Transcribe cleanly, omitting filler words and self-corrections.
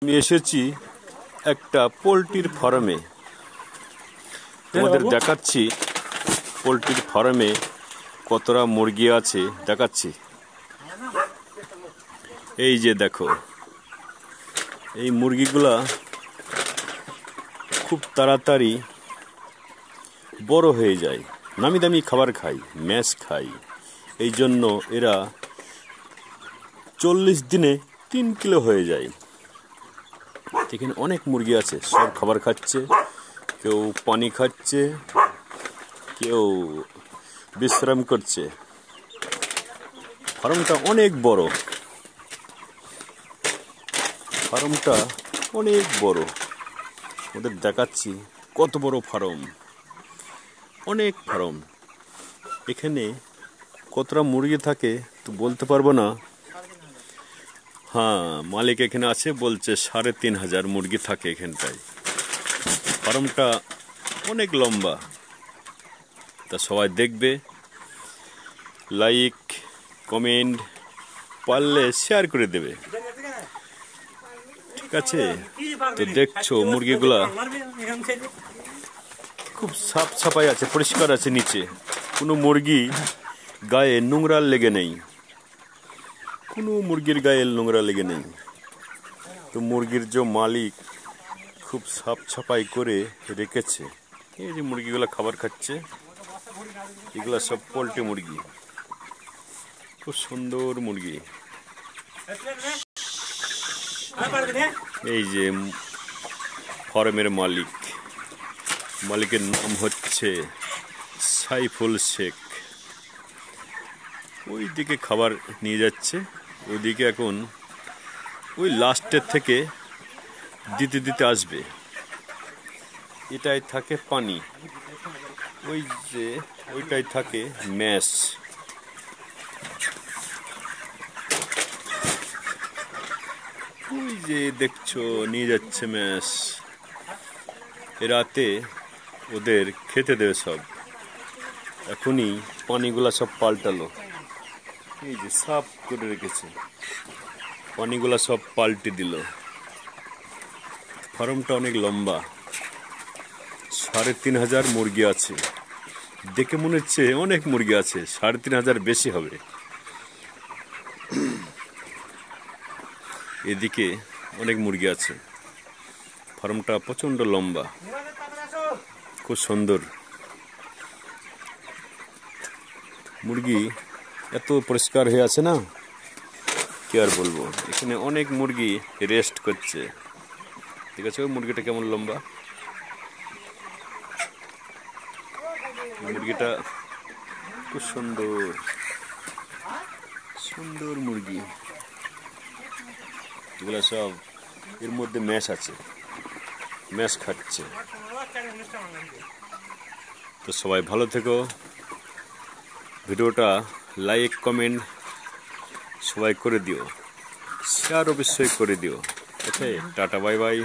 আমি এসেছি একটা পোল্ট্রির ফার্মে। তোমাদের দেখাচ্ছি পোল্ট্রির ফার্মে কতটা মুরগি আছে দেখাচ্ছি। এই যে দেখো, এই মুরগিগুলা খুব তাড়াতাড়ি বড় হয়ে যায়, নামি দামি খাবার খায়, ম্যাশ খায়। এই জন্য এরা 40 দিনে 3 কিলো হয়ে যায়। এখানে অনেক মুরগি আছে, সব খাবার খাচ্ছে, কেউ পানি খাচ্ছে, কেউ বিশ্রাম করছে। ফার্মটা অনেক বড়, ফার্মটা অনেক বড়। ওদের দেখাচ্ছি কত বড় ফার্ম, অনেক ফার্ম। এখানে কতটা মুরগি থাকে তো বলতে পারবো না। হ্যাঁ, মালিক এখানে আছে, বলছে 3500 মুরগি থাকে এখানটায়। ফার্মটা অনেক লম্বা। তা সবাই দেখবে, লাইক কমেন্ট পারলে শেয়ার করে দেবে, ঠিক আছে? তো দেখছো মুরগিগুলা খুব সাফ সাফাই আছে, পরিষ্কার আছে। নিচে কোনো মুরগি গায়ে নোংরা লেগে নেই, কোনো মুরগির গায়ে নোংরা লেগে নেই। তো মুরগির যে মালিক খুব সাফ সাফাই করে রেখেছে। এই যে মুরগিগুলা খাবার খাচ্ছে, এগুলা সব পোল্ট্রি মুরগি, খুব সুন্দর মুরগি। এই যে ফার্মের মালিক, মালিকের নাম হচ্ছে সাইফুল শেখ। ওই দিকে খাবার নিয়ে যাচ্ছে, ওইদিকে এখন ওই লাস্টের থেকে দিতে দিতে আসবে। এটাই থাকে পানি, ওই যে ওইটাই থাকে ম্যাশ। ওই যে দেখছো নিয়ে যাচ্ছে ম্যাশ। রাতে ওদের খেতে দেবে সব। এখনই পানিগুলা সব পাল্টালো, এই যে সাফ করে রেখেছে, পানিগুলা সব পাল্টে দিল। ফার্মটা অনেক লম্বা, 3500 মুরগি আছে। দেখে মনে হচ্ছে অনেক মুরগি আছে, 3500 বেশি হবে। এদিকে অনেক মুরগি আছে। ফার্মটা প্রচন্ড লম্বা, খুব সুন্দর। মুরগি এত পরিষ্কার হয়ে আছে না, কি আর বলবো। এখানে অনেক মুরগি রেস্ট করছে, ঠিক আছে? ওই মুরগিটা কেমন লম্বা, মুরগিটা খুব সুন্দর সুন্দর মুরগি। এগুলো সব এর মধ্যে ম্যাশ আছে, ম্যাশ খাচ্ছে। তো সবাই ভালো থেকো, ভিডিওটা লাইক কমেন্ট সবাই করে দিও, শেয়ার অবশ্যই করে দিও। ওকে, টাটা, বাই বাই।